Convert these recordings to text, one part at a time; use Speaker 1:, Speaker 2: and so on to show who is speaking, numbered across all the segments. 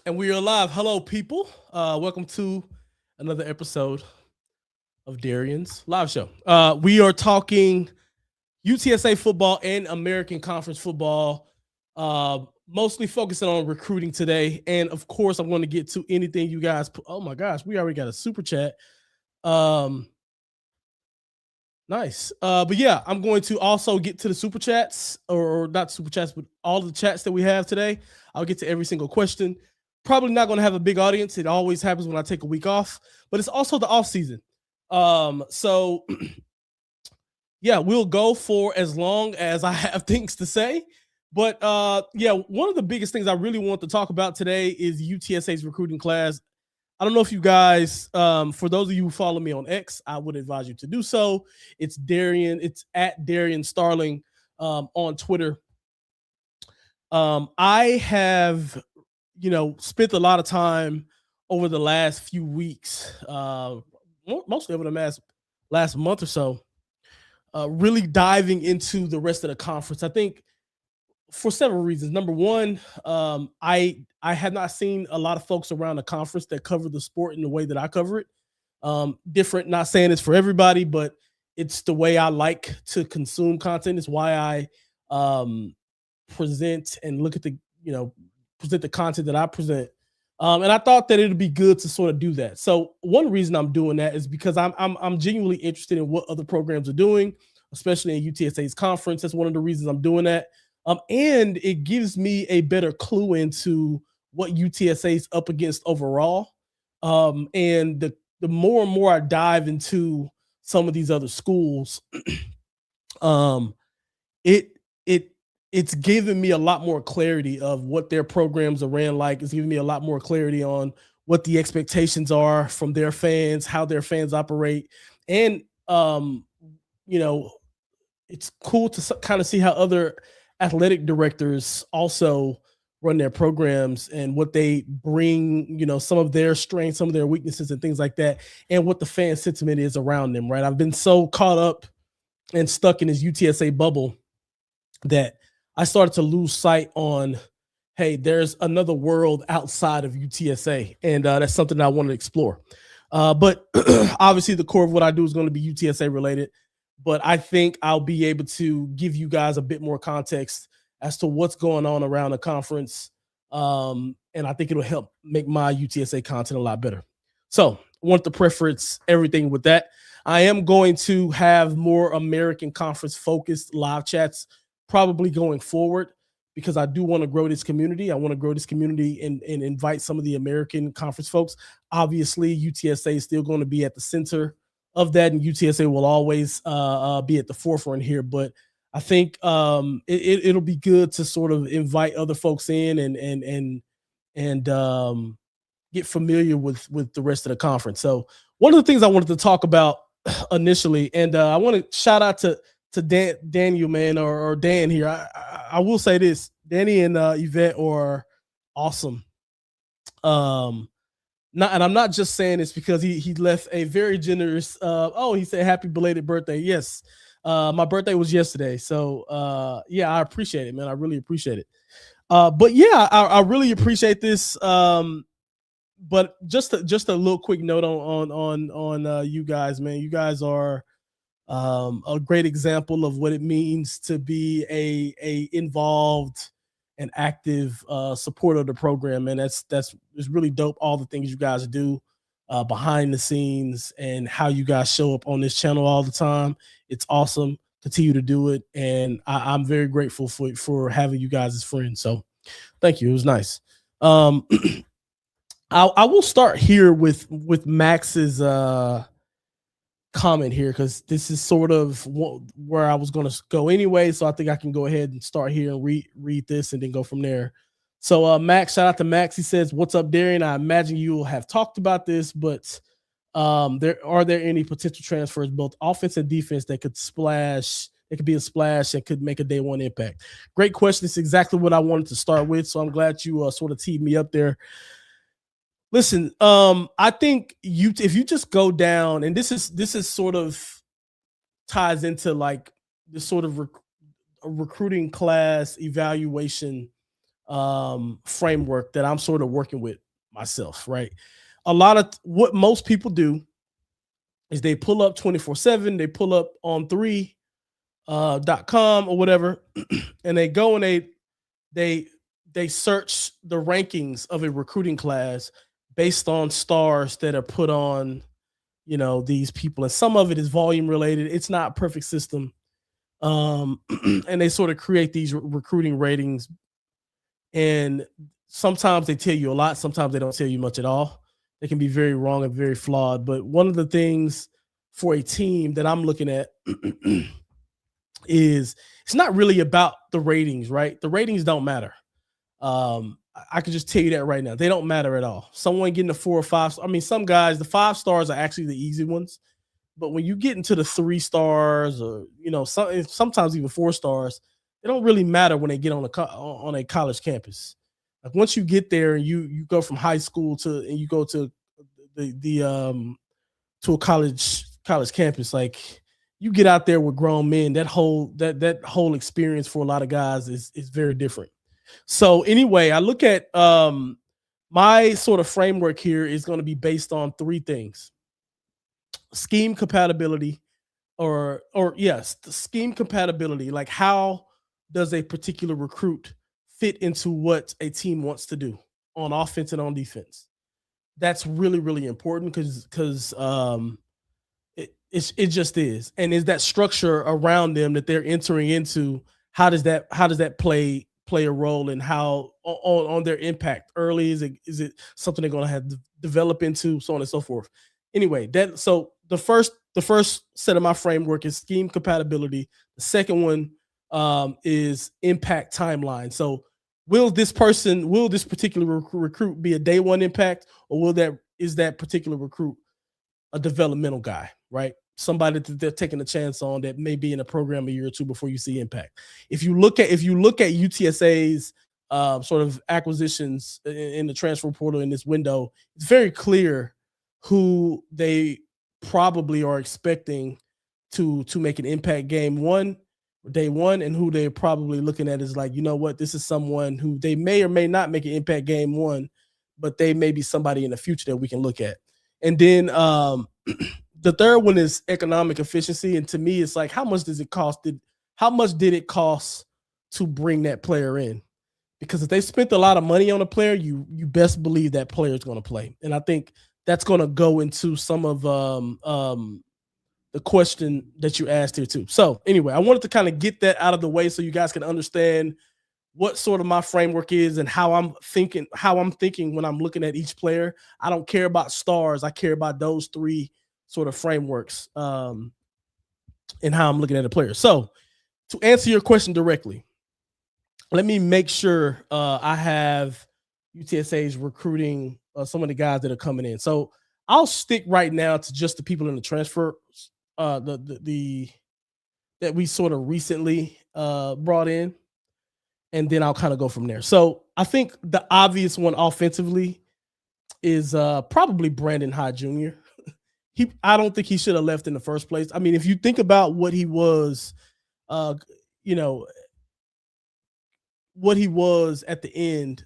Speaker 1: And we are live. Hello, people. Welcome to another episode of Darian's live show. We are talking UTSA football and American Conference football, mostly focusing on recruiting today. And of course, I'm going to get to anything you guys. Oh my gosh, we already got a super chat. Nice. But yeah, I'm going to also get to the super chats, or not super chats, but all the chats that we have today. I'll get to every single question. Probably not going to have a big audience. It always happens when I take a week off, but it's also the off season. So yeah, we'll go for as long as I have things to say. But yeah, one of the biggest things I really want to talk about today is UTSA's recruiting class. I don't know if you guys, for those of you who follow me on X, I would advise you to do so. It's Darian. It's at Darian Starling on Twitter. I have, spent a lot of time over the last few weeks, mostly over the last month or so, really diving into the rest of the conference. I think for several reasons. Number one, I have not seen a lot of folks around the conference that cover the sport in the way that I cover it. Different, not saying it's for everybody, but it's the way I like to consume content. It's why I present and look at present the content that I present. And I thought that it'd be good to sort of do that. So one reason I'm doing that is because I'm genuinely interested in what other programs are doing, especially in UTSA's conference. That's one of the reasons I'm doing that. And it gives me a better clue into what UTSA is up against overall. And the more and more I dive into some of these other schools, it's given me a lot more clarity of what their programs are ran like. It's giving me a lot more clarity on what the expectations are from their fans, how their fans operate. And, it's cool to kind of see how other athletic directors also run their programs and what they bring, some of their strengths, some of their weaknesses and things like that, and what the fan sentiment is around them, right? I've been so caught up and stuck in this UTSA bubble that I started to lose sight on, hey, there's another world outside of UTSA, and that's something that I want to explore. But obviously the core of what I do is going to be UTSA related, but I think I'll be able to give you guys a bit more context as to what's going on around the conference. And I think it'll help make my UTSA content a lot better. So I want to preference everything with that. I am going to have more American Conference focused live chats probably going forward because I do want to grow this community. I want to grow this community and invite some of the American Conference folks. Obviously, UTSA is still going to be at the center of that, and UTSA will always be at the forefront here. But I think it'll be good to sort of invite other folks in and get familiar with the rest of the conference. So one of the things I wanted to talk about initially, and I want to shout out to Daniel, man, or Dan here. I will say this: Danny and Yvette are awesome. And I'm not just saying this because he left a very generous. He said happy belated birthday. Yes, my birthday was yesterday, so yeah, I appreciate it, man. I really appreciate it. But yeah, I really appreciate this. But just a little quick note on you guys, man. You guys are a great example of what it means to be a involved and active supporter of the program, and that's really dope. All the things you guys do behind the scenes and how you guys show up on this channel all the time. It's awesome. Continue to do it, and I'm very grateful for having you guys as friends. So thank you. It was nice. I will start here with Max's comment here because this is sort of where I was going to go anyway. So I think I can go ahead and start here and read this and then go from there. So Max, shout out to Max. He says, "What's up, Darian? I imagine you will have talked about this, but are there any potential transfers, both offense and defense, that could splash? It could be a splash and could make a day one impact." Great question. It's exactly what I wanted to start with. So I'm glad you sort of teed me up there. Listen, I think if you just go down, and this is sort of ties into like this sort of recruiting class evaluation framework that I'm sort of working with myself, right? A lot of what most people do is they pull up 24/7, they pull up on 3 .com or whatever, and they go and they they search the rankings of a recruiting class based on stars that are put on, these people. And some of it is volume related. It's not a perfect system. And they sort of create these recruiting ratings, and sometimes they tell you a lot, sometimes they don't tell you much at all. They can be very wrong and very flawed. But one of the things for a team that I'm looking at is it's not really about the ratings, right? The ratings don't matter. I can just tell you that right now. They don't matter at all. Someone getting a 4 or 5, I mean, some guys, the 5 stars are actually the easy ones. But when you get into the 3 stars, or sometimes even 4 stars, they don't really matter when they get on a college campus. Like once you get there and you go from high school and you go to the to a college campus, like you get out there with grown men, that whole experience for a lot of guys is very different. So anyway, I look at my sort of framework here is going to be based on 3 things: scheme compatibility, or yes, the scheme compatibility. Like, how does a particular recruit fit into what a team wants to do on offense and on defense? That's really, really important because it just is. And is that structure around them that they're entering into? How does that play a role in how on their impact early? Is it something they're going to have to develop into, so on and so forth? Anyway, so the first set of my framework is scheme compatibility. The second one is impact timeline. So will this particular recruit be a day one impact, or is that particular recruit a developmental guy, right? Somebody that they're taking a chance on that may be in a program a year or two before you see impact. If you look at UTSA's sort of acquisitions in the transfer portal in this window, it's very clear who they probably are expecting to make an impact day one, and who they're probably looking at is like, you know what, this is someone who they may or may not make an impact game one, but they may be somebody in the future that we can look at. And then the third one is economic efficiency. And to me, it's like, how much did it cost to bring that player in? Because if they spent a lot of money on a player, you best believe that player is going to play. And I think that's going to go into some of the question that you asked here too. So anyway, I wanted to kind of get that out of the way so you guys can understand what sort of my framework is and how I'm thinking when I'm looking at each player. I don't care about stars. I care about those 3 sort of frameworks and how I'm looking at a player. So to answer your question directly, let me make sure I have UTSA's recruiting some of the guys that are coming in. So I'll stick right now to just the people in the transfer that we sort of recently brought in, and then I'll kind of go from there. So I think the obvious one offensively is probably Brandon Hyde Jr. I don't think he should have left in the first place. I mean, if you think about what he was, what he was at the end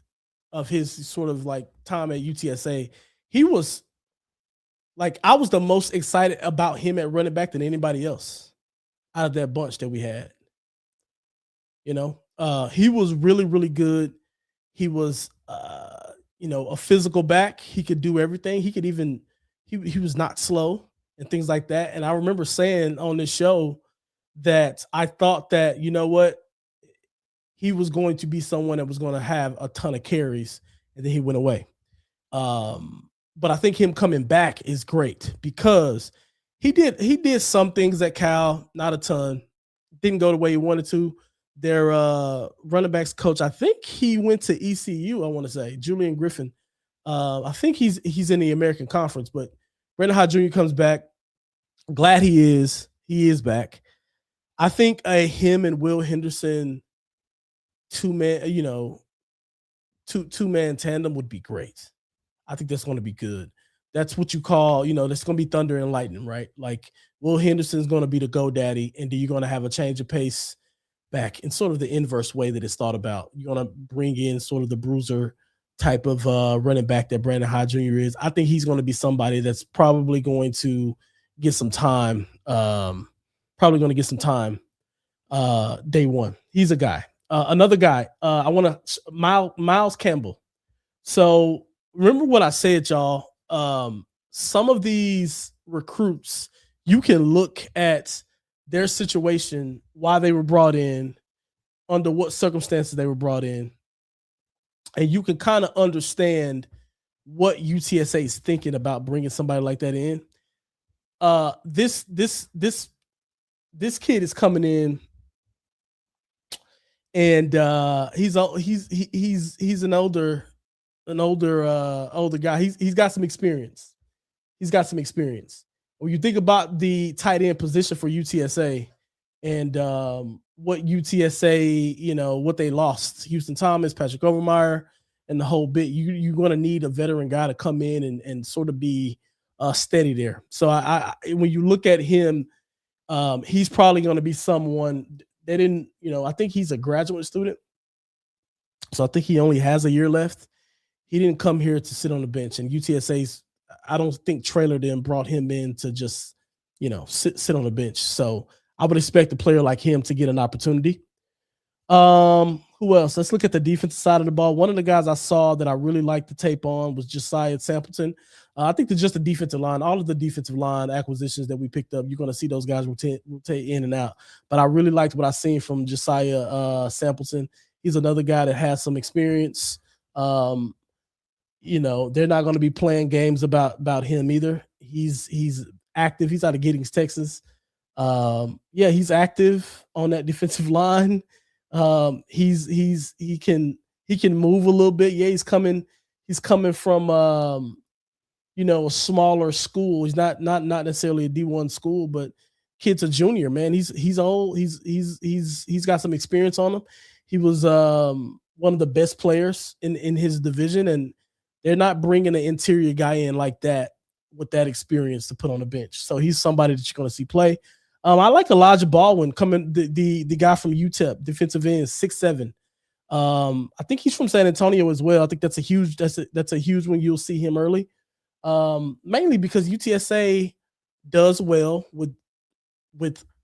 Speaker 1: of his sort of like time at UTSA, he was like, I was the most excited about him at running back than anybody else out of that bunch that we had. He was really, really good. He was, a physical back. He could do everything. He could even, he was not slow and things like that. And I remember saying on this show that I thought that, you know what, he was going to be someone that was going to have a ton of carries, and then he went away. But I think him coming back is great because he did some things at Cal, not a ton. Didn't go the way he wanted to. Their running backs coach, I think he went to ECU, I want to say, Julian Griffin. I think he's in the American Conference, but Brandon Hyde Jr. comes back. Glad he is. He is back. I think him and Will Henderson two-man tandem would be great. I think that's going to be good. That's what you call, that's going to be thunder and lightning, right? Like Will Henderson's going to be the GoDaddy, and then you're going to have a change of pace back in sort of the inverse way that it's thought about. You're going to bring in sort of the bruiser type of running back that Brandon Hyde Jr. is. I think he's going to be somebody that's probably going to get some time. Probably going to get some time day one. He's a guy. Another guy. I want to Miles Campbell. So remember what I said, y'all. Some of these recruits, you can look at their situation, why they were brought in, under what circumstances they were brought in, and you can kind of understand what UTSA is thinking about bringing somebody like that in. This kid is coming in, and he's an older guy. He's got some experience. When you think about the tight end position for UTSA and what UTSA, what they lost, Houston Thomas, Patrick Overmeyer, and the whole bit, you're going to need a veteran guy to come in and sort of be steady there. So I when you look at him, he's probably going to be someone they didn't, I think he's a graduate student. So I think he only has a year left. He didn't come here to sit on the bench, and UTSA's, I don't think Traylor then brought him in to just, sit on the bench. So I would expect a player like him to get an opportunity. Who else? Let's look at the defensive side of the ball. One of the guys I saw that I really liked the tape on was Josiah Sampleton. I think just the defensive line, all of the defensive line acquisitions that we picked up, you're going to see those guys rotate in and out. But I really liked what I seen from Josiah Sampleton. He's another guy that has some experience. They're not going to be playing games about him either. He's active. He's out of Giddings, Texas. He's active on that defensive line. He can move a little bit. Yeah, he's coming from a smaller school. He's not necessarily a D1 school, but kid's a junior, man. He's old. He's got some experience on him. He was one of the best players in his division, and they're not bringing an interior guy in like that with that experience to put on the bench. So he's somebody that you're going to see play. I like Elijah Baldwin coming, the guy from UTEP, defensive end, 6'7". I think he's from San Antonio as well. I think that's a huge one. You'll see him early, mainly because UTSA does well with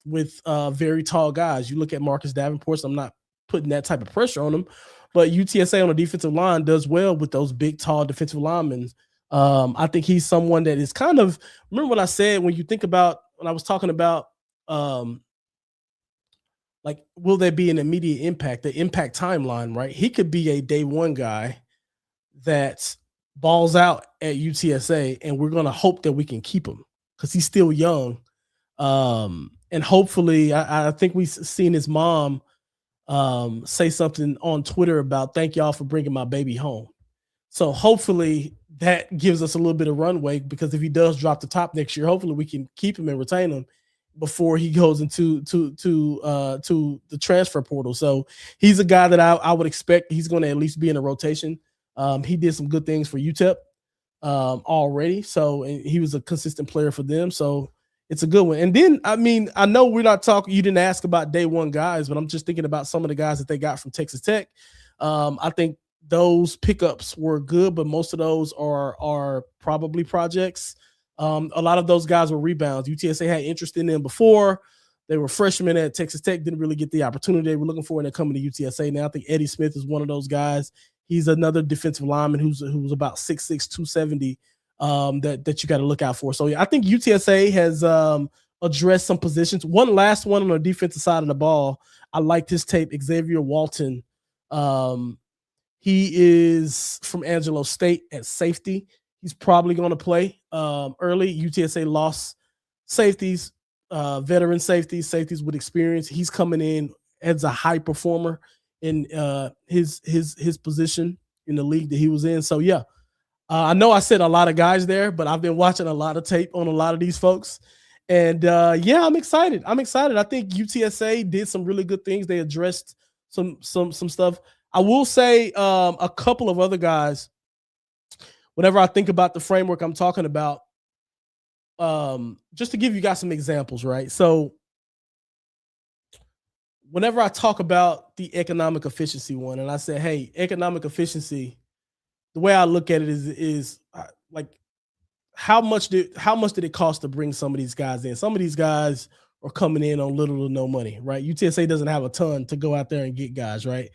Speaker 1: very tall guys. You look at Marcus Davenport. So I'm not putting that type of pressure on him, but UTSA on the defensive line does well with those big, tall defensive linemen. I think he's someone that is kind of, remember what I said when I was talking about, will there be an immediate impact, the impact timeline, right? He could be a day one guy that balls out at UTSA, and we're going to hope that we can keep him because he's still young. And hopefully, I think we've seen his mom say something on Twitter about, thank y'all for bringing my baby home. So hopefully that gives us a little bit of runway, because if he does drop the top next year, hopefully we can keep him and retain him before he goes into to the transfer portal. So he's a guy that I would expect he's going to at least be in a rotation. He did some good things for UTEP already. So, and he was a consistent player for them. So it's a good one. And then, I know we're not talking, you didn't ask about day one guys, but I'm just thinking about some of the guys that they got from Texas Tech. I think those pickups were good, but most of those are probably projects. A lot of those guys were rebounds. UTSA had interest in them before. They were freshmen at Texas Tech, didn't really get the opportunity they were looking for, and they're coming to UTSA now. I think Eddie Smith is one of those guys. He's another defensive lineman who's about 6'6", 270 that you got to look out for. So yeah, I think UTSA has addressed some positions. One last one on the defensive side of the ball. I liked his tape. Xavier Walton. He is from Angelo State at safety. He's probably going to play early. UTSA lost safeties, veteran safeties with experience. He's coming in as a high performer in his position in the league that he was in. So yeah, I know I said a lot of guys there, but I've been watching a lot of tape on a lot of these folks, and I'm excited. I think UTSA did some really good things. They addressed some stuff. I will say a couple of other guys. Whenever I think about the framework I'm talking about, just to give you guys some examples, right? So whenever I talk about the economic efficiency one, and I say, hey, economic efficiency, the way I look at it is like how much did it cost to bring some of these guys in? Some of these guys are coming in on little to no money, right? UTSA doesn't have a ton to go out there and get guys, right?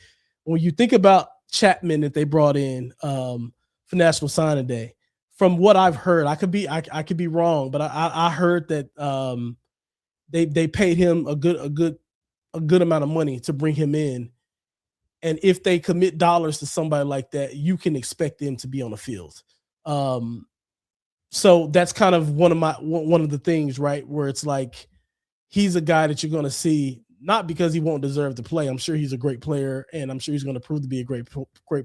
Speaker 1: When you think about Chapman that they brought in for National Signing Day, from what I've heard, I could be wrong, but I heard that they paid him a good amount of money to bring him in, and if they commit dollars to somebody like that, you can expect them to be on the field. Um, so that's kind of one of the things, right? Where it's like he's a guy that you're going to see not because he won't deserve to play. I'm sure he's a great player, and I'm sure he's going to prove to be a great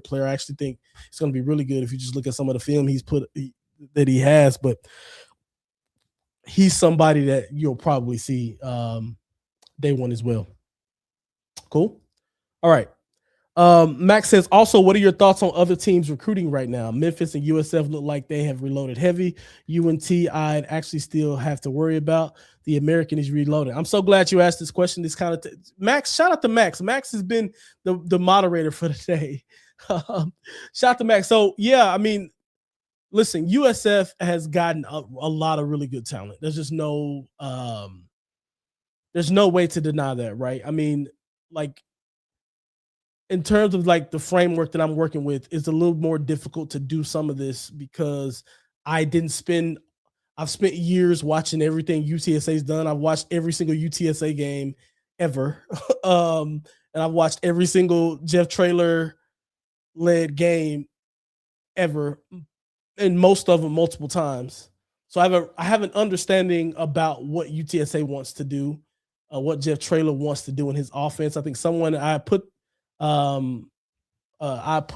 Speaker 1: player. I actually think he's going to be really good if you just look at some of the film that he has. But he's somebody that you'll probably see day one as well. Cool. All right. Max says, also, what are your thoughts on other teams recruiting right now? Memphis and USF look like they have reloaded heavy. UNT, I'd actually still have to worry about. The American is reloading. I'm so glad you asked this question. This kind of Max, shout out to Max. Max has been the moderator for the day. Shout out to Max. So yeah, I mean, listen, USF has gotten a lot of really good talent. There's no way to deny that, right? I mean, like, in terms of like the framework that I'm working with, it's a little more difficult to do some of this because I've spent years watching everything UTSA's done. I've watched every single UTSA game ever. And I've watched every single Jeff Traylor led game ever, and most of them multiple times. So I have an understanding about what UTSA wants to do, what Jeff Traylor wants to do in his offense. I think I put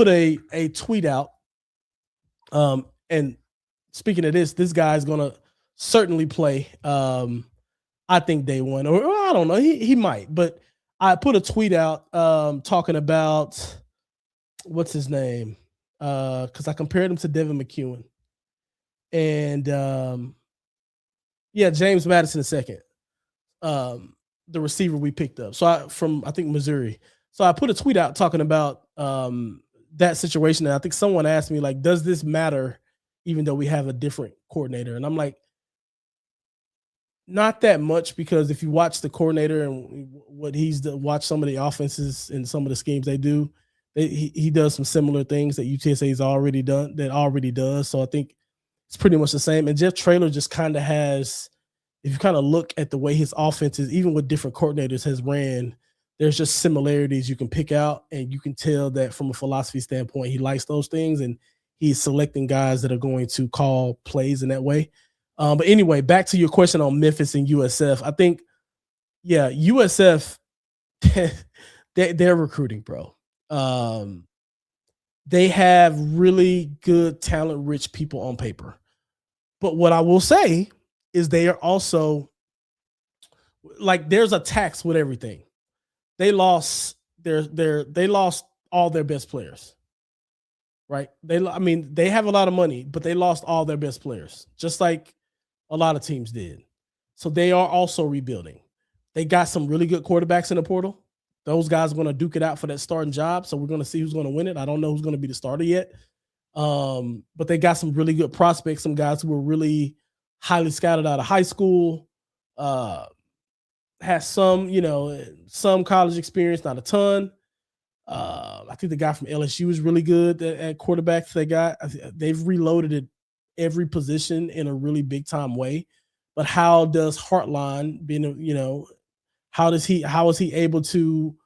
Speaker 1: a tweet out, and speaking of this guy's gonna certainly play. I think day one, or I don't know, he might, but I put a tweet out talking about what's his name, because I compared him to Devin McEwen, and James Madison II, the receiver we picked up. So I think Missouri. So I put a tweet out talking about that situation, and I think someone asked me, like, does this matter even though we have a different coordinator? And I'm like, not that much, because if you watch the coordinator and what watch some of the offenses and some of the schemes they do, he does some similar things that UTSA's already does. So I think it's pretty much the same. And Jeff Traylor just kind of has, if you kind of look at the way his offenses, even with different coordinators, has ran, there's just similarities you can pick out, and you can tell that from a philosophy standpoint, he likes those things, and he's selecting guys that are going to call plays in that way. But anyway, back to your question on Memphis and USF. I think, USF, they're recruiting, bro. They have really good, talent-rich people on paper. But what I will say is they are also, like, there's a tax with everything. They lost all their best players, right? They have a lot of money, but they lost all their best players, just like a lot of teams did. So they are also rebuilding. They got some really good quarterbacks in the portal. Those guys are going to duke it out for that starting job. So we're going to see who's going to win it. I don't know who's going to be the starter yet. But they got some really good prospects, some guys who were really highly scouted out of high school, has some college experience, not a ton. I think the guy from LSU is really good at quarterbacks they got. They've reloaded at every position in a really big time way. But how does Hartline, how is he able to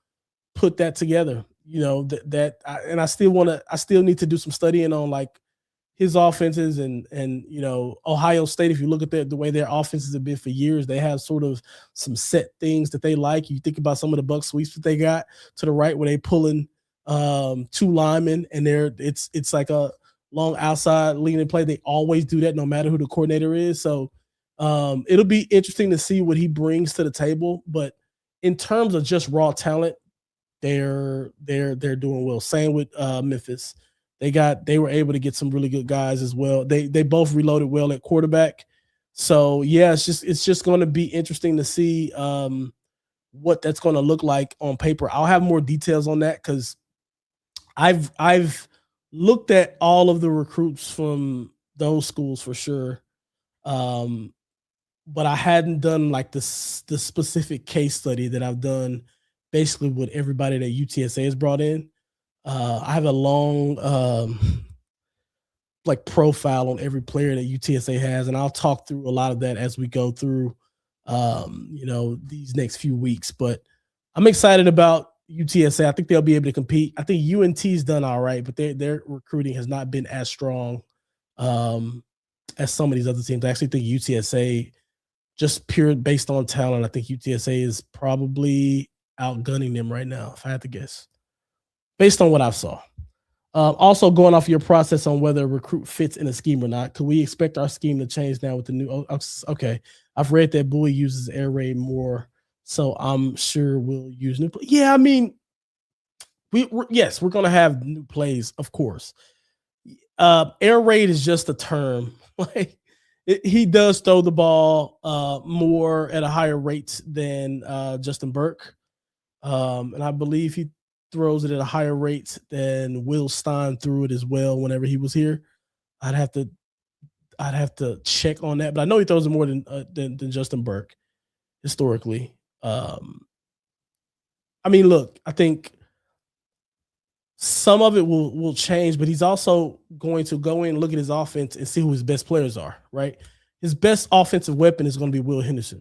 Speaker 1: put that together? I still need to do some studying on, like, his offenses and Ohio State. If you look at the way their offenses have been for years, they have sort of some set things that they like. You think about some of the buck sweeps that they got to the right, where they pulling two linemen, and it's like a long outside leaning play. They always do that no matter who the coordinator is. So it'll be interesting to see what he brings to the table. But in terms of just raw talent, they're doing well. Same with Memphis. They were able to get some really good guys as well. They both reloaded well at quarterback. So yeah, it's just going to be interesting to see what that's going to look like on paper. I'll have more details on that because I've looked at all of the recruits from those schools for sure. Um, but I hadn't done like the specific case study that I've done basically with everybody that UTSA has brought in. I have a long like profile on every player that UTSA has, and I'll talk through a lot of that as we go through these next few weeks. But I'm excited about UTSA. I think they'll be able to compete. I think UNT's done all right, but their recruiting has not been as strong as some of these other teams. I actually think UTSA, just pure based on talent, I think UTSA is probably outgunning them right now, if I had to guess, based on what I saw. Also, going off your process on whether a recruit fits in a scheme or not, could we expect our scheme to change now with the new? Okay, I've read that Bowie uses air raid more, so I'm sure we'll use new. Yeah, I mean, yes, we're gonna have new plays, of course. Air raid is just a term. Like he does throw the ball more at a higher rate than Justin Burke, and I believe he throws it at a higher rate than Will Stein threw it as well whenever he was here. I'd have to check on that, but I know he throws it more than Justin Burke historically. I mean, look, I think some of it will change, but he's also going to go in, look at his offense, and see who his best players are. Right, his best offensive weapon is going to be Will Henderson.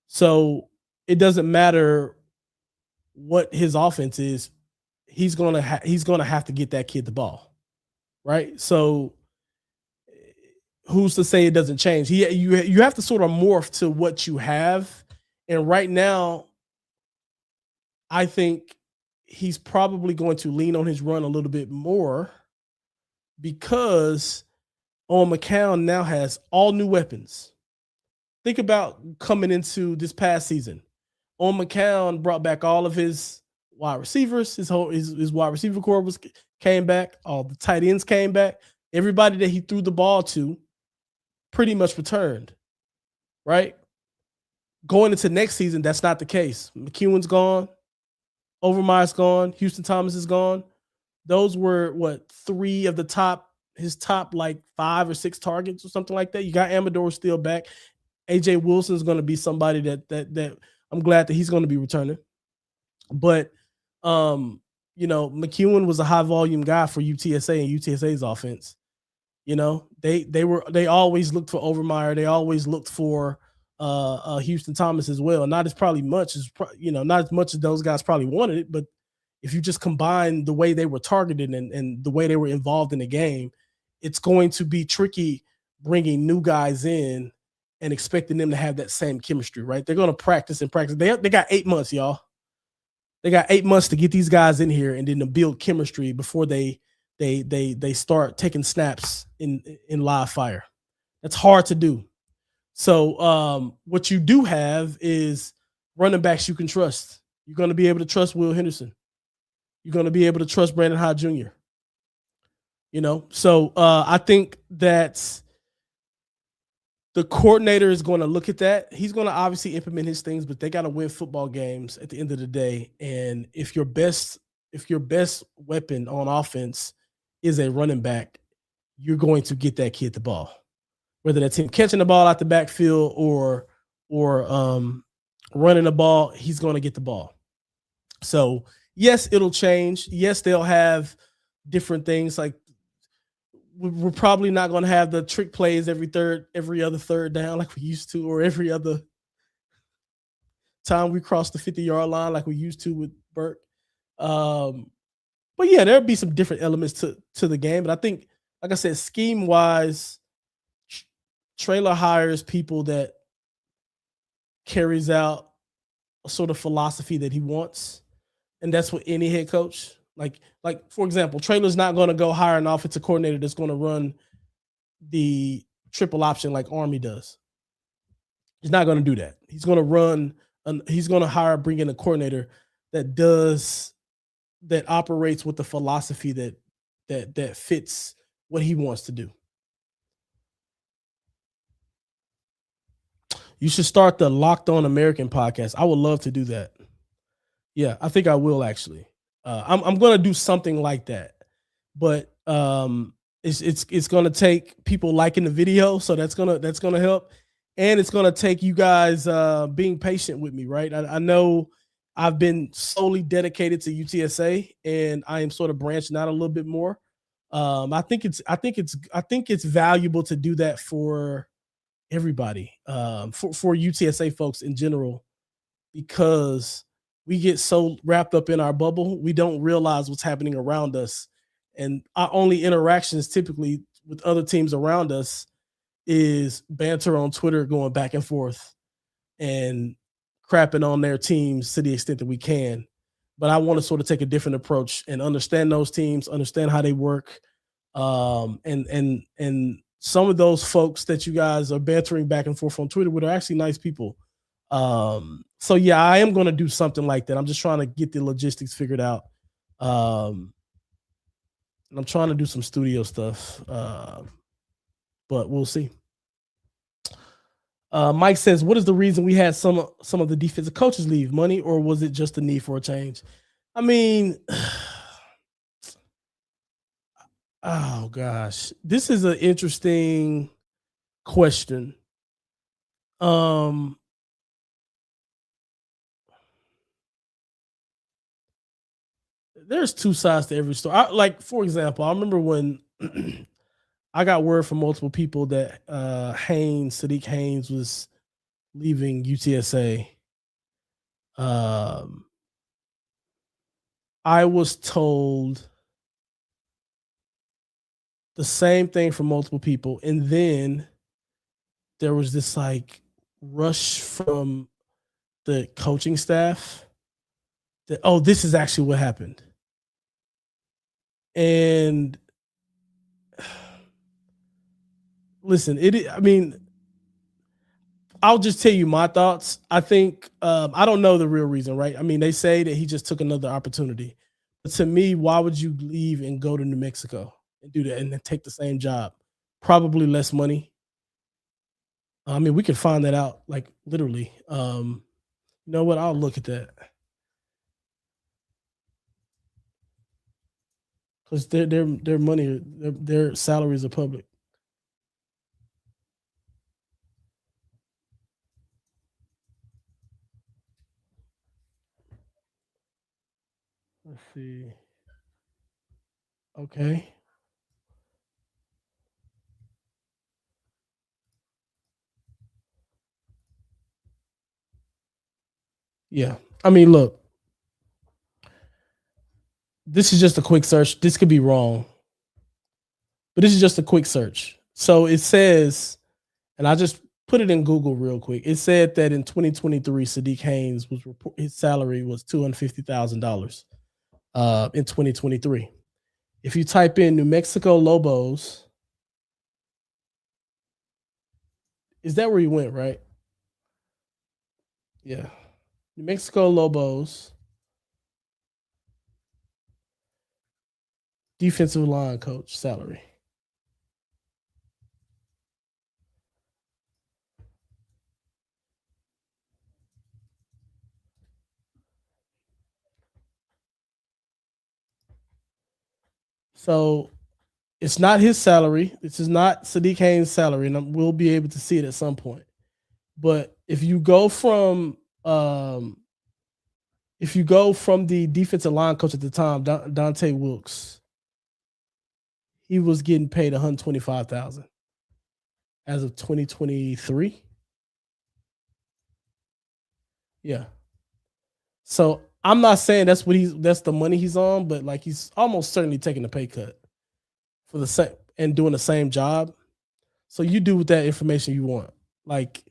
Speaker 1: So it doesn't matter what his offense is, he's gonna have to get that kid the ball, right? So who's to say it doesn't change? You have to sort of morph to what you have, and right now, I think he's probably going to lean on his run a little bit more because Owen McCown now has all new weapons. Think about coming into this past season. Owen McCown brought back all of his wide receivers. His wide receiver core came back. All the tight ends came back. Everybody that he threw the ball to pretty much returned, right? Going into next season, that's not the case. McEwen's gone. Overmeyer's gone. Houston Thomas is gone. Those were three of his top like 5 or 6 targets or something like that. You got Amador still back. AJ Wilson's going to be somebody that I'm glad that he's going to be returning. But McEwen was a high volume guy for UTSA and UTSA's offense. They always looked for Overmeyer. They always looked for Houston Thomas as well. Not as much as those guys probably wanted it, but if you just combine the way they were targeted and the way they were involved in the game, it's going to be tricky bringing new guys in and expecting them to have that same chemistry, right? They're going to practice and practice. They got 8 months, y'all. They got 8 months to get these guys in here and then to build chemistry before they start taking snaps in live fire. That's hard to do. So what you do have is running backs you can trust. You're going to be able to trust Will Henderson. You're going to be able to trust Brandon Hyde Jr. So I think that the coordinator is going to look at that. He's going to obviously implement his things, but they got to win football games at the end of the day. And if your best weapon on offense is a running back, you're going to get that kid the ball, whether that's him catching the ball out the backfield or running the ball. He's going to get the ball. So yes, it'll change. Yes, they'll have different things like. We're probably not going to have the trick plays every other third down like we used to, or every other time we cross the 50-yard line like we used to with Burke. But yeah, there'll be some different elements to the game. But I think, like I said, scheme wise, Traylor hires people that carries out a sort of philosophy that he wants, and that's what any head coach. Like for example, Traylor's not going to go hire an offensive coordinator that's going to run the triple option like Army does. He's not going to do that. He's going to bring in a coordinator that operates with the philosophy that fits what he wants to do. You should start the Locked On American podcast. I would love to do that. Yeah, I think I will actually. I'm gonna do something like that, but it's gonna take people liking the video, so that's gonna help, and it's gonna take you guys being patient with me, right? I know I've been solely dedicated to UTSA, and I am sort of branching out a little bit more. I think it's valuable to do that for everybody, for UTSA folks in general, because we get so wrapped up in our bubble, we don't realize what's happening around us. And our only interactions typically with other teams around us is banter on Twitter, going back and forth and crapping on their teams to the extent that we can. But I want to sort of take a different approach and understand those teams, understand how they work. And some of those folks that you guys are bantering back and forth on Twitter with are actually nice people. So yeah, I am going to do something like that. I'm just trying to get the logistics figured out. And I'm trying to do some studio stuff. But we'll see. Mike says, what is the reason we had some of the defensive coaches leave? Money, or was it just a need for a change? I mean, oh gosh, this is an interesting question. There's two sides to every story. Like, for example, I remember when I got word from multiple people that Sadiq Haynes was leaving UTSA. I was told the same thing from multiple people, and then there was this like rush from the coaching staff that, oh, this is actually what happened. And listen, I mean, I'll just tell you my thoughts. I think I don't know the real reason, right? I mean, they say that he just took another opportunity. But to me, why would you leave and go to New Mexico and do that and then take the same job? Probably less money. I mean, we could find that out, like literally. You know what? I'll look at that. Because their money, their salaries are public. Let's see. Okay. Yeah. I mean, look, this is just a quick search. This could be wrong, but this is just a quick search. So it says, and I just put it in Google real quick. It said that in 2023, Sadiq Haynes his salary was $250,000 in 2023. If you type in New Mexico Lobos, is that where he went, right? Yeah. New Mexico Lobos, defensive line coach salary. So it's not his salary. This is not Sadiq Haynes' salary, and we'll be able to see it at some point. But if you go from the defensive line coach at the time, Dante Wilkes, he was getting paid $125,000 as of 2023. Yeah. So I'm not saying that's the money he's on, but like he's almost certainly taking a pay cut for the same and doing the same job. So you do with that information you want. Like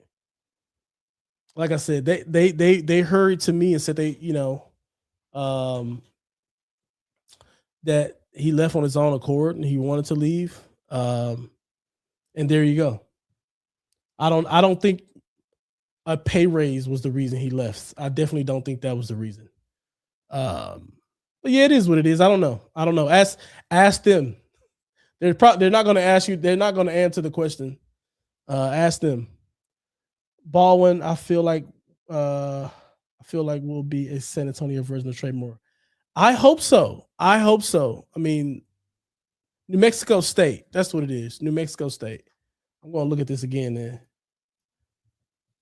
Speaker 1: I said, they hurried to me and said that he left on his own accord and he wanted to leave. And there you go. I don't think a pay raise was the reason he left. I definitely don't think that was the reason. But yeah, it is what it is. I don't know. Ask them. They're not going to ask you. They're not going to answer the question. Ask them. Baldwin, I feel like will be a San Antonio version of Trey Moore. I hope so. I hope so. I mean, New Mexico State. That's what it is. New Mexico State. I'm gonna look at this again then.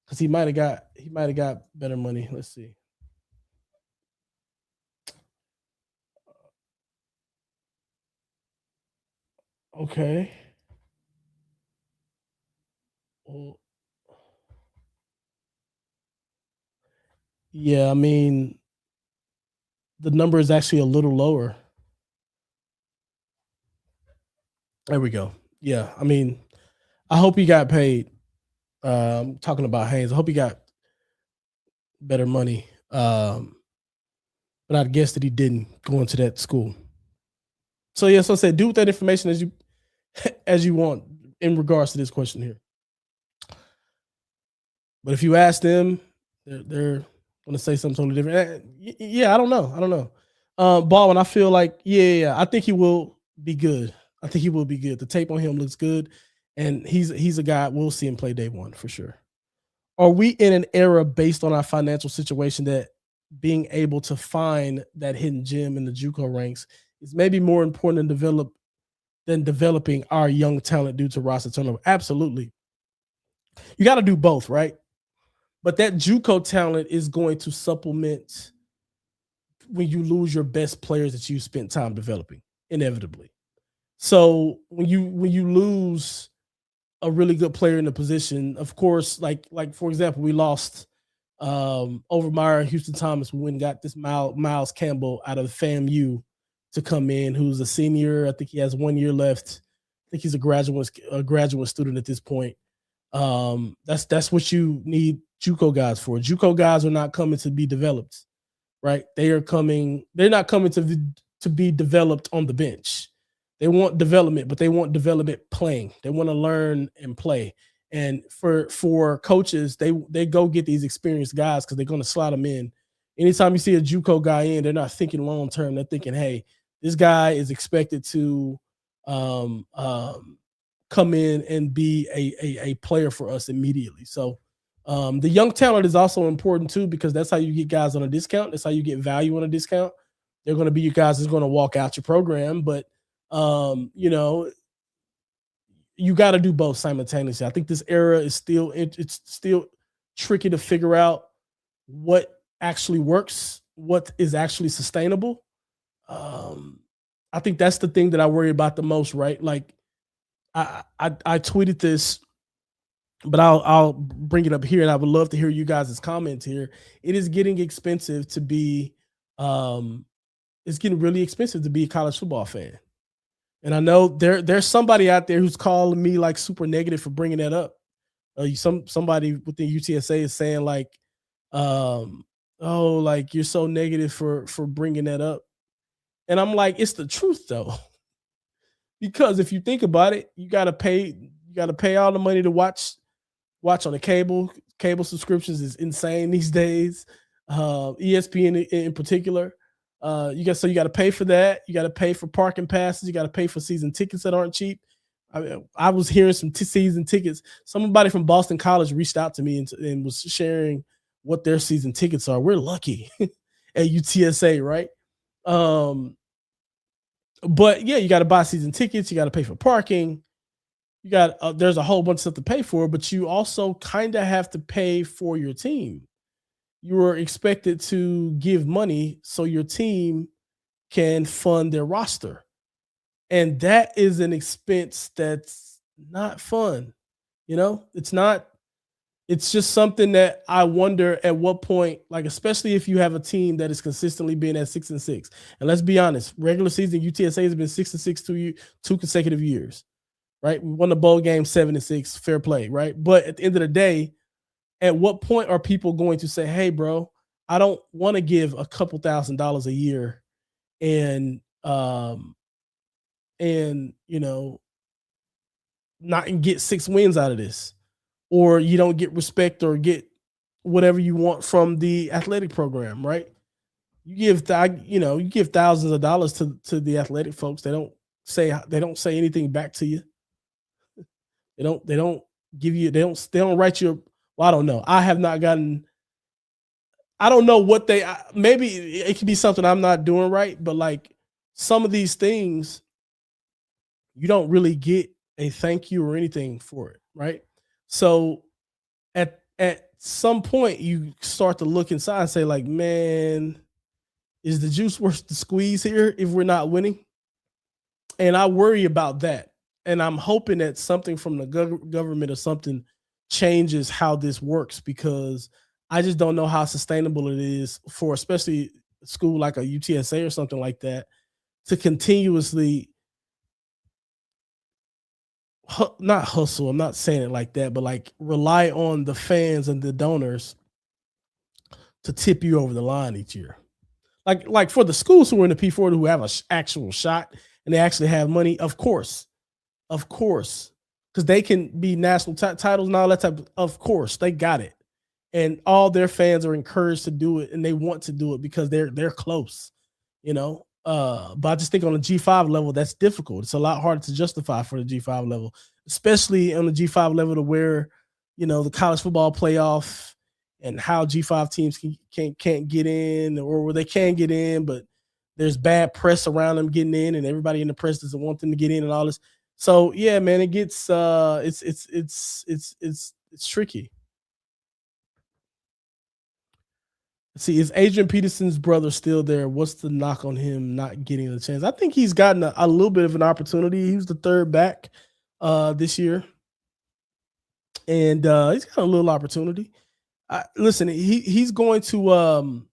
Speaker 1: Because he might have got better money. Let's see. Okay. Well, yeah, I mean, the number is actually a little lower. There we go. Yeah, I mean, I hope he got paid. Talking about Haynes, I hope he got better money. But I'd guess that he didn't go into that school. So yeah, so I said, do with that information as you as you want in regards to this question here. But if you ask them, they're going to say something totally different. Yeah, I don't know. I don't know. Baldwin, I feel like, yeah, I think he will be good. I think he will be good. The tape on him looks good, and he's a guy we'll see him play day one for sure. Are we in an era based on our financial situation that being able to find that hidden gem in the JUCO ranks is maybe more important than developing our young talent due to roster turnover? Absolutely. You got to do both, right? But that JUCO talent is going to supplement when you lose your best players that you spent time developing, inevitably. So when you lose a really good player in the position, of course, like for example, we lost Overmeyer and Houston Thomas. We went and got this Miles Campbell out of FAMU to come in, who's a senior. I think he has 1 year left. I think he's a graduate student at this point. That's what you need JUCO guys for. JUCO guys are not coming to be developed, right? They're not coming to be developed on the bench. They want development, but they want development playing. They want to learn and play. And for coaches, they go get these experienced guys because they're going to slot them in. Anytime you see a JUCO guy in, they're not thinking long term. They're thinking, hey, this guy is expected to um, um, come in and be a player for us immediately. So the young talent is also important too, because that's how you get guys on a discount. That's how you get value on a discount. They're going to be your guys that's going to walk out your program, but you know, you got to do both simultaneously. I think this era is it's still tricky to figure out what actually works, what is actually sustainable. Um, I think that's the thing that I worry about the most, right? Like I tweeted this, but I'll bring it up here, and I would love to hear you guys' comments here. It is getting expensive to be it's getting really expensive to be a college football fan. And I know there's somebody out there who's calling me like super negative for bringing that up. Somebody within UTSA is saying like, oh, like you're so negative for bringing that up. And I'm like, it's the truth though, because if you think about it, you got to pay all the money to watch on the cable subscriptions is insane these days. ESPN in particular. You got to pay for that. You got to pay for parking passes. You got to pay for season tickets that aren't cheap. I was hearing some season tickets. Somebody from Boston College reached out to me and was sharing what their season tickets are. We're lucky at UTSA, right? But yeah, you got to buy season tickets. You got to pay for parking. There's a whole bunch of stuff to pay for, but you also kind of have to pay for your team. You are expected to give money so your team can fund their roster. And that is an expense that's not fun. It's not, it's just something that I wonder at what point, like, especially if you have a team that is consistently being at 6-6. And let's be honest, regular season UTSA has been 6-6 two consecutive years, right? We won the bowl game 7-6, fair play, right? But at the end of the day, at what point are people going to say, hey, bro, I don't want to give a couple $1,000s a year and not get 6 wins out of this, or you don't get respect or get whatever you want from the athletic program, right? You give thousands of dollars to the athletic folks. They don't say anything back to you. They don't give you, they don't write you Well, I don't know. I have not gotten. I don't know what they. Maybe it could be something I'm not doing right, but like some of these things, you don't really get a thank you or anything for it, right? So at some point, you start to look inside and say, like, man, is the juice worth the squeeze here if we're not winning? And I worry about that. And I'm hoping that something from the government or something changes how this works because I just don't know how sustainable it is for especially a school like a UTSA or something like that to continuously not hustle. I'm not saying it like that, but like rely on the fans and the donors to tip you over the line each year. Like for the schools who are in the P4 who have a actual shot and they actually have money, of course, because they can be national titles and all that type. Of course, they got it, and all their fans are encouraged to do it, and they want to do it because they're close, you know. But I just think on the G5 level, that's difficult. It's a lot harder to justify for the G5 level, especially on the G5 level to where the college football playoff and how G5 teams can't get in, or where they can get in, but there's bad press around them getting in, and everybody in the press doesn't want them to get in, and all this. So yeah, man, it gets it's tricky. See, is Adrian Peterson's brother still there? What's the knock on him not getting a chance? I think he's gotten a little bit of an opportunity. He was the third back this year, and he's got a little opportunity. Listen, he's going to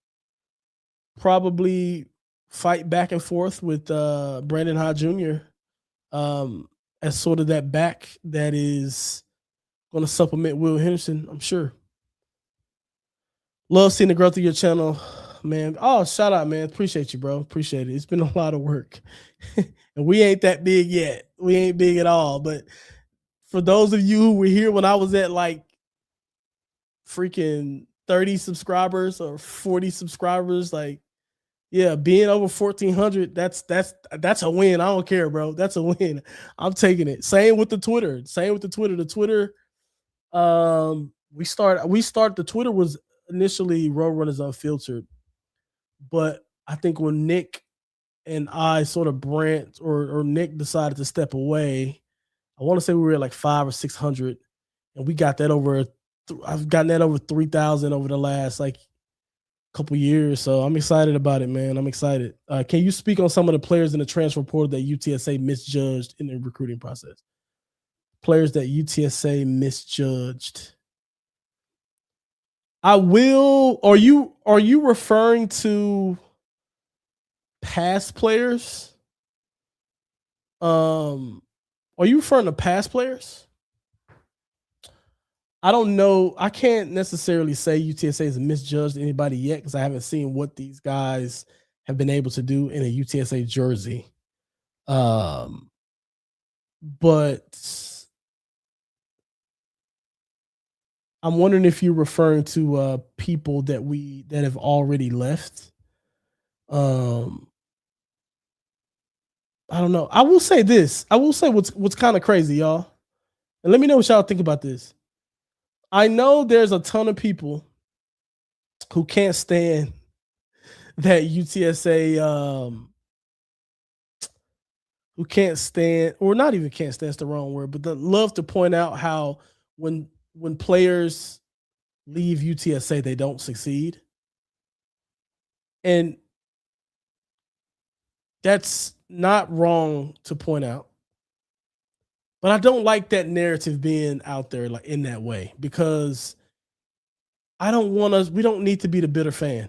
Speaker 1: probably fight back and forth with Brandon High Jr. As sort of that back that is going to supplement Will Henderson, I'm sure. Love seeing the growth of your channel, man. Oh, shout out, man. Appreciate you, bro. Appreciate it. It's been a lot of work. And we ain't that big yet. We ain't big at all. But for those of you who were here when I was at like freaking 30 subscribers or 40 subscribers, like, yeah, being over 1,400, that's a win. I don't care, bro. That's a win. I'm taking it. Same with the Twitter. The Twitter, we start the Twitter was initially Roadrunners Unfiltered, but I think when Nick and I sort of or Nick decided to step away, I want to say we were at like 500 or 600, and we got that over. I've gotten that over 3,000 over the last like couple years, so I'm excited about it, man. I'm excited. Can you speak on some of the players in the transfer portal that UTSA misjudged in the recruiting process? Players that UTSA misjudged. I will. Are you referring to past players? Are you referring to past players? I don't know. I can't necessarily say UTSA has misjudged anybody yet because I haven't seen what these guys have been able to do in a UTSA jersey. But I'm wondering if you're referring to people that have already left. I don't know. I will say this. I will say what's kind of crazy, y'all. And let me know what y'all think about this. I know there's a ton of people who can't stand that UTSA who can't stand, or not even can't stand, that's the wrong word, but love to point out how when players leave UTSA, they don't succeed. And that's not wrong to point out. But I don't like that narrative being out there like in that way because we don't need to be the bitter fan.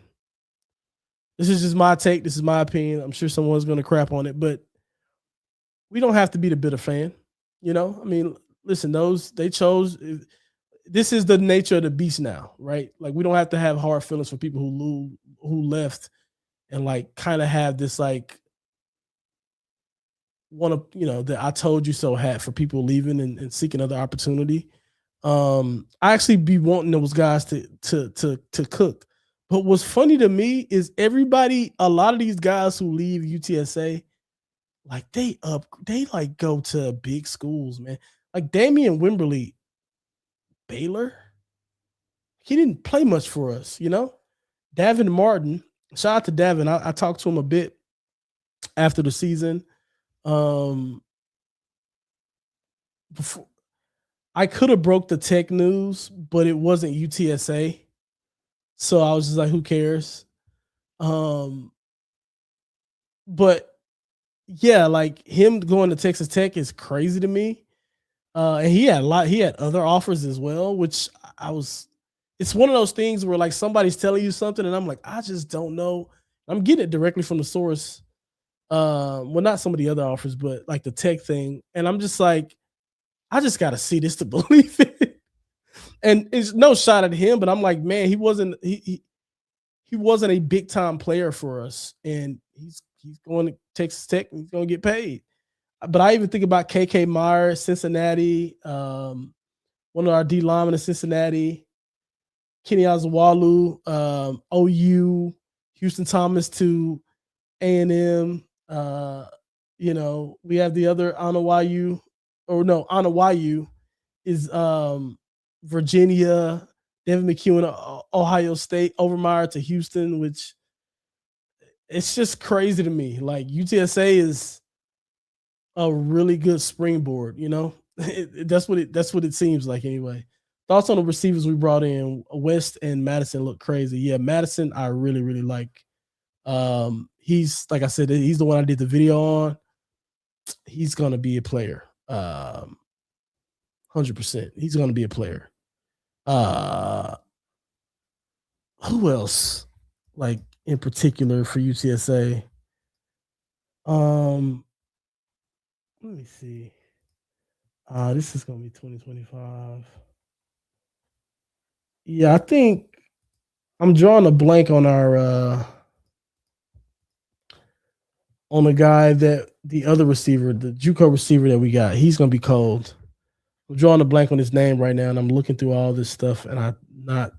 Speaker 1: This is just my take. This is my opinion. I'm sure someone's going to crap on it, but we don't have to be the bitter fan. I mean, listen, they chose. This is the nature of the beast now, right? Like we don't have to have hard feelings for people who left and like kind of have this like one of that I told you so hat for people leaving and seeking other opportunity. I actually be wanting those guys to cook. But what's funny to me is a lot of these guys who leave UTSA, like they like go to big schools, man. Like Damian Wimberly, Baylor. he didn't play much for us, you know? Davin Martin, shout out to Davin. I talked to him a bit after the season. Um, before, I could have broke the Tech news, but it wasn't UTSA. So I was just like, who cares? Um, but yeah, like him going to Texas Tech is crazy to me. And he had other offers as well, which I was it's one of those things where like somebody's telling you something and I'm like, I just don't know. I'm getting it directly from the source. Well, not some of the other offers, but like the Tech thing. And I'm just like, I just gotta see this to believe it. And it's no shot at him, but I'm like, man, he wasn't a big time player for us, and he's going to Texas Tech and he's going to get paid. But I even think about KK Myers, Cincinnati, one of our D linemen in Cincinnati, Kenny Azawalu, OU, Houston Thomas to A&M. We have the other Anawayu, or no, Anawayu is Virginia, Devin McEwen, Ohio State, Overmeyer to Houston, which it's just crazy to me. Like UTSA is a really good springboard, you know. That's what it seems like anyway. Thoughts on the receivers we brought in? West and Madison look crazy. Yeah, Madison I really really like. He's like I said, he's the one I did the video on. He's gonna be a player. 100%. He's gonna be a player. Uh, who else? Like in particular for UTSA? Um, Let me see. This is gonna be 2025. Yeah, I think I'm drawing a blank on our on the guy that the other receiver, the JUCO receiver that we got. He's gonna be cold. I'm drawing a blank on his name right now, and I'm looking through all this stuff, and I not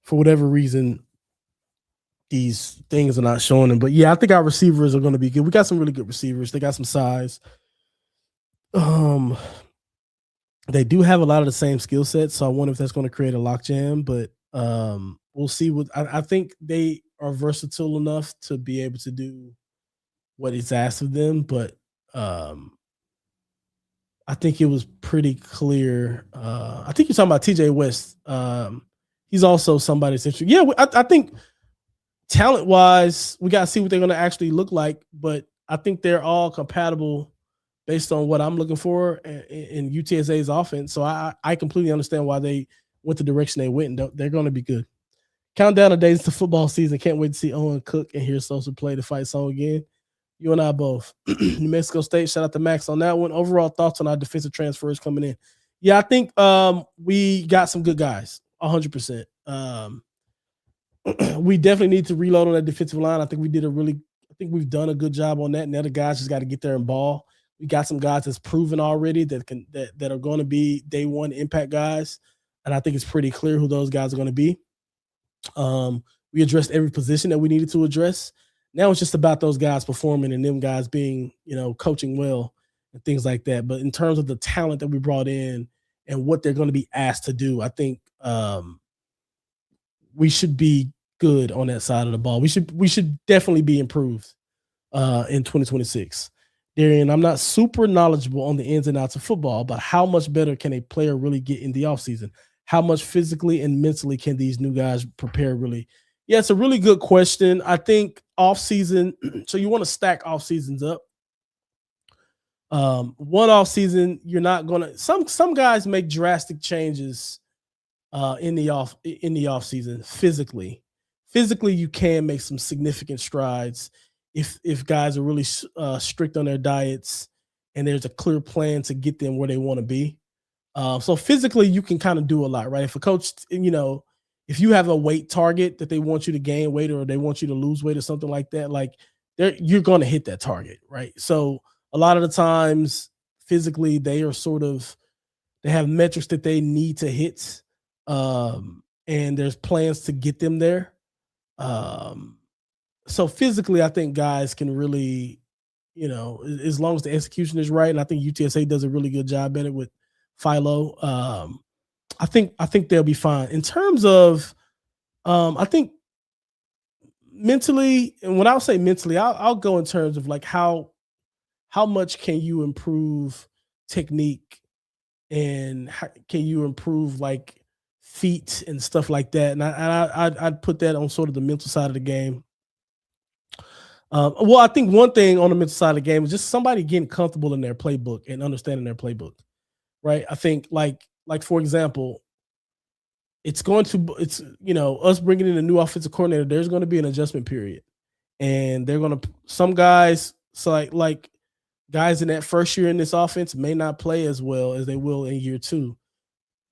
Speaker 1: for whatever reason these things are not showing him. But yeah, I think our receivers are going to be good. We got some really good receivers. They got some size. Um, they do have a lot of the same skill sets, so I wonder if that's going to create a lockjam. But we'll see. What I think they are versatile enough to be able to do what is asked of them. But I think it was pretty clear. I think you're talking about TJ West. He's also somebody that's interesting. Yeah, I think talent wise, we got to see what they're going to actually look like. But I think they're all compatible based on what I'm looking for in UTSA's offense. So I completely understand why they went the direction they went, and they're going to be good. Countdown of days to football season. Can't wait to see Owen Cook and hear Sosa play the fight song again. You and I both. New Mexico State, shout out to Max on that one. Overall thoughts on our defensive transfers coming in. Yeah, I think we got some good guys, 100%. We definitely need to reload on that defensive line. I think we've done a good job on that. And the other guys just got to get there and ball. We got some guys that's proven already that are going to be day one impact guys. And I think it's pretty clear who those guys are going to be. We addressed every position that we needed to address. Now it's just about those guys performing and them guys being, coaching well and things like that. But in terms of the talent that we brought in and what they're going to be asked to do, I think we should be good on that side of the ball. We should definitely be improved in 2026. Darian, I'm not super knowledgeable on the ins and outs of football, but how much better can a player really get in the offseason? How much physically and mentally can these new guys prepare really? Yeah, it's a really good question. I think offseason, so you want to stack off seasons up. One off season, you're not gonna. Some guys make drastic changes in the off season physically. Physically, you can make some significant strides if guys are really strict on their diets and there's a clear plan to get them where they want to be. So physically, you can kind of do a lot, right? If a coach, if you have a weight target that they want you to gain weight or they want you to lose weight or something like that, like you're going to hit that target, right? So a lot of the times, physically, they have metrics that they need to hit, and there's plans to get them there. So physically, I think guys can really, as long as the execution is right, and I think UTSA does a really good job at it with Philo. I think they'll be fine. In terms of, I think mentally, and when I'll say mentally, I'll go in terms of like how much can you improve technique and how, can you improve like feet and stuff like that. And I'd put that on sort of the mental side of the game. Well, I think one thing on the mental side of the game is just somebody getting comfortable in their playbook and understanding their playbook, right? I think like for example, it's us bringing in a new offensive coordinator. There's going to be an adjustment period, and they're going to some guys so like guys in that first year in this offense may not play as well as they will in year two.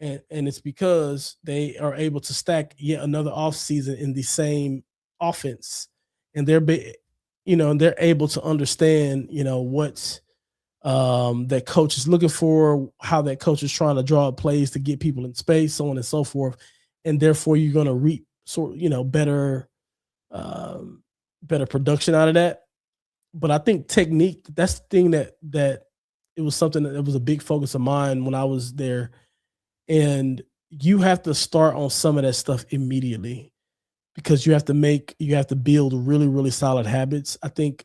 Speaker 1: And it's because they are able to stack yet another offseason in the same offense. And and they're able to understand, what that coach is looking for, how that coach is trying to draw up plays to get people in space, so on and so forth. And therefore you're gonna reap um, better production out of that. But I think technique, that's the thing that it was something that was a big focus of mine when I was there. And you have to start on some of that stuff immediately because you have to build really, really solid habits. I think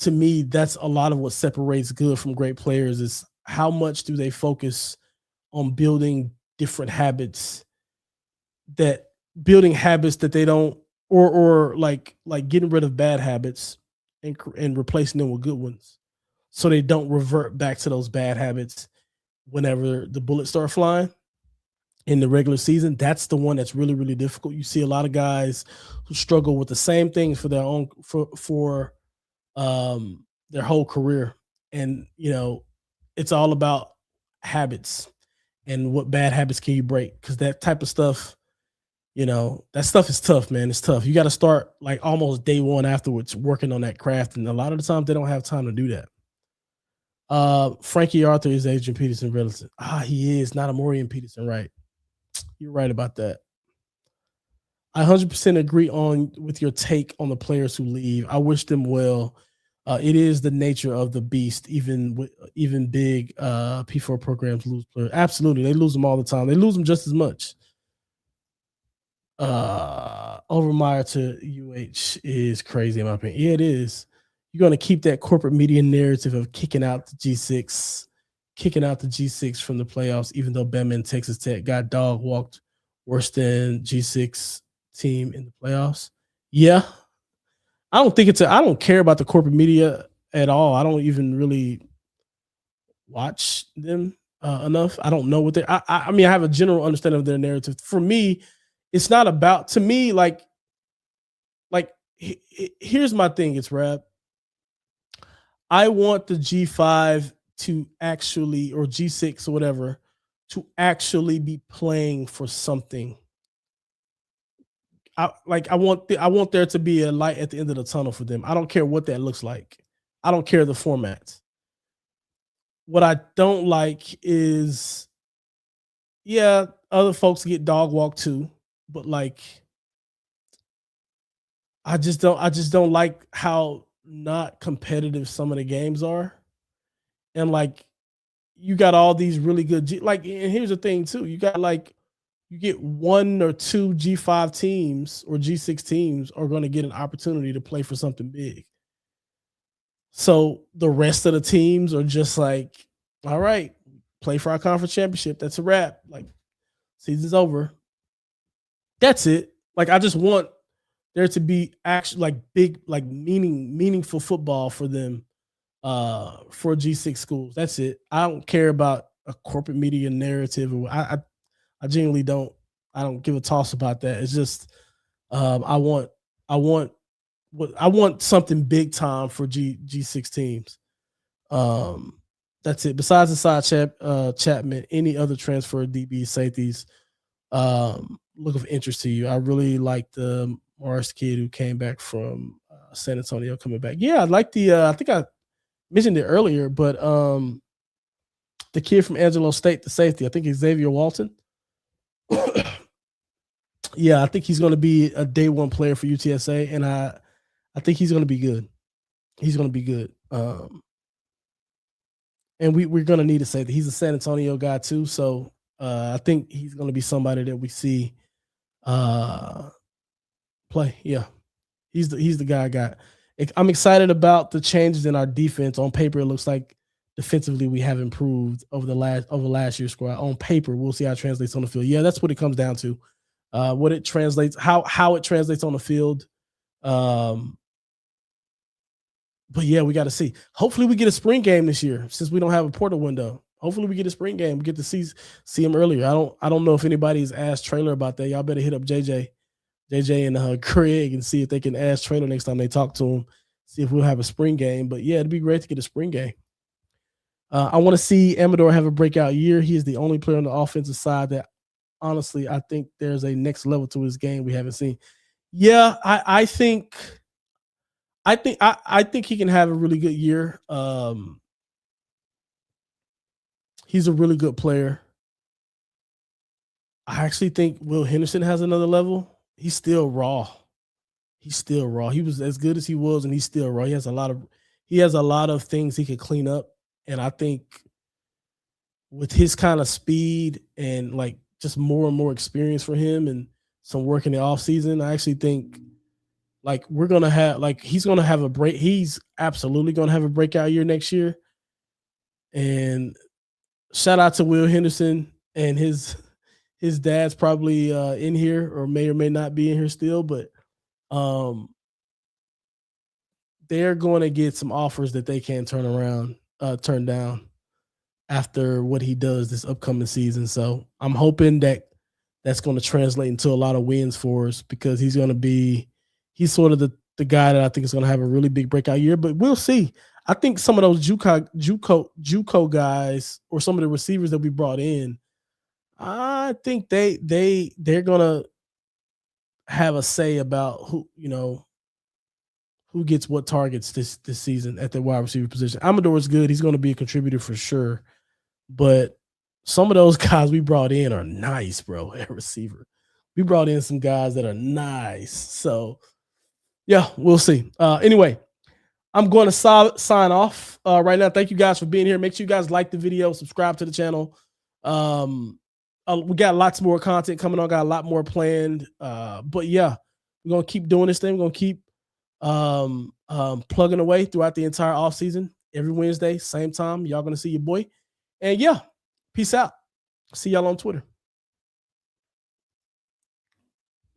Speaker 1: to me, that's a lot of what separates good from great players is how much do they focus on different habits that building habits that they don't or like getting rid of bad habits and replacing them with good ones so they don't revert back to those bad habits whenever the bullets start flying in the regular season. That's the one that's really, really difficult. You see a lot of guys who struggle with the same things for their own for their whole career. And it's all about habits and what bad habits can you break, because that type of stuff, that stuff is tough, man. It's tough. You got to start like almost day one afterwards working on that craft, and a lot of the times they don't have time to do that. Frankie Arthur is Adrian Peterson relative. He is not a Maurian Peterson, right? You're right about that. I 100% agree on with your take on the players who leave. I wish them well. It is the nature of the beast. Even big P4 programs lose players. Absolutely, they lose them all the time. They lose them just as much. Overmeyer to UH is crazy in my opinion. Yeah, it is. You're going to keep that corporate media narrative of kicking out the G6 from the playoffs, even though Bama and Texas Tech got dog walked worse than G6 team in the playoffs. Yeah, I don't care about the corporate media at all. I don't even really watch them enough. I don't know what they. I mean, I have a general understanding of their narrative. For me, it's not about to me like here's my thing. It's rap. I want the G5 to actually or G6 or whatever to actually be playing for something. I want there to be a light at the end of the tunnel for them. I don't care what that looks like. I don't care the format. What I don't like is, yeah, other folks get dog walked too, but like I just don't like how not competitive some of the games are. And like you got all these really good and here's the thing too. You got like you get one or two G5 teams or G6 teams are going to get an opportunity to play for something big. So the rest of the teams are just like, all right, play for our conference championship. That's a wrap. Like season's over. That's it. Like I just want there to be actually like big, like meaningful football for them for G6 schools. That's it. I don't care about a corporate media narrative. I genuinely don't. I don't give a toss about that. It's just I want I want I want something big time for G6 teams. Um, that's it. Besides the Chapman, any other transfer DB safeties look of interest to you? I really like the Morris kid who came back from San Antonio coming back. Yeah, I like the. I think I mentioned it earlier, but the kid from Angelo State, the safety. I think Xavier Walton. Yeah, I think he's going to be a day one player for UTSA, and I think he's going to be good. He's going to be good. And we're going to need to say that he's a San Antonio guy too. So I think he's going to be somebody that we see play. Yeah, he's the guy I got. I'm excited about the changes in our defense. On paper, it looks like defensively we have improved over last year's squad. On paper, we'll see how it translates on the field. Yeah, that's what it comes down to. What it translates, how it translates on the field. Um, but yeah, we got to see. Hopefully, we get a spring game this year since we don't have a portal window. Hopefully, we get a spring game. We get to see him earlier. I don't know if anybody's asked Trailer about that. Y'all better hit up JJ and Craig and see if they can ask Trailer next time they talk to him. See if we'll have a spring game. But yeah, it'd be great to get a spring game. I want to see Amador have a breakout year. He is the only player on the offensive side that, honestly, I think there's a next level to his game we haven't seen. Yeah, I think he can have a really good year. He's a really good player. I actually think Will Henderson has another level. He's still raw. He was as good as he was, and he's still raw. He has a lot of things he could clean up. And I think with his kind of speed and like just more and more experience for him and some work in the offseason, I actually think like he's gonna have a break. He's absolutely gonna have a breakout year next year. And shout out to Will Henderson, and his dad's probably in here or may not be in here still, but they're going to get some offers that they can't turn down after what he does this upcoming season. So I'm hoping that's going to translate into a lot of wins for us, because he's sort of the guy that I think is going to have a really big breakout year, but we'll see. I think some of those JUCO guys or some of the receivers that we brought in, I think they're going to have a say about who gets what targets this season at the wide receiver position. Amador is good. He's going to be a contributor for sure. But some of those guys we brought in are nice, bro, at receiver. We brought in some guys that are nice. So, yeah, we'll see. Anyway, I'm going to sign off right now. Thank you guys for being here. Make sure you guys like the video, subscribe to the channel. We got lots more content coming on. Got a lot more planned. But yeah, we're gonna keep doing this thing. We're gonna keep plugging away throughout the entire off season. Every Wednesday, same time. Y'all gonna see your boy. And yeah, peace out. See y'all on Twitter.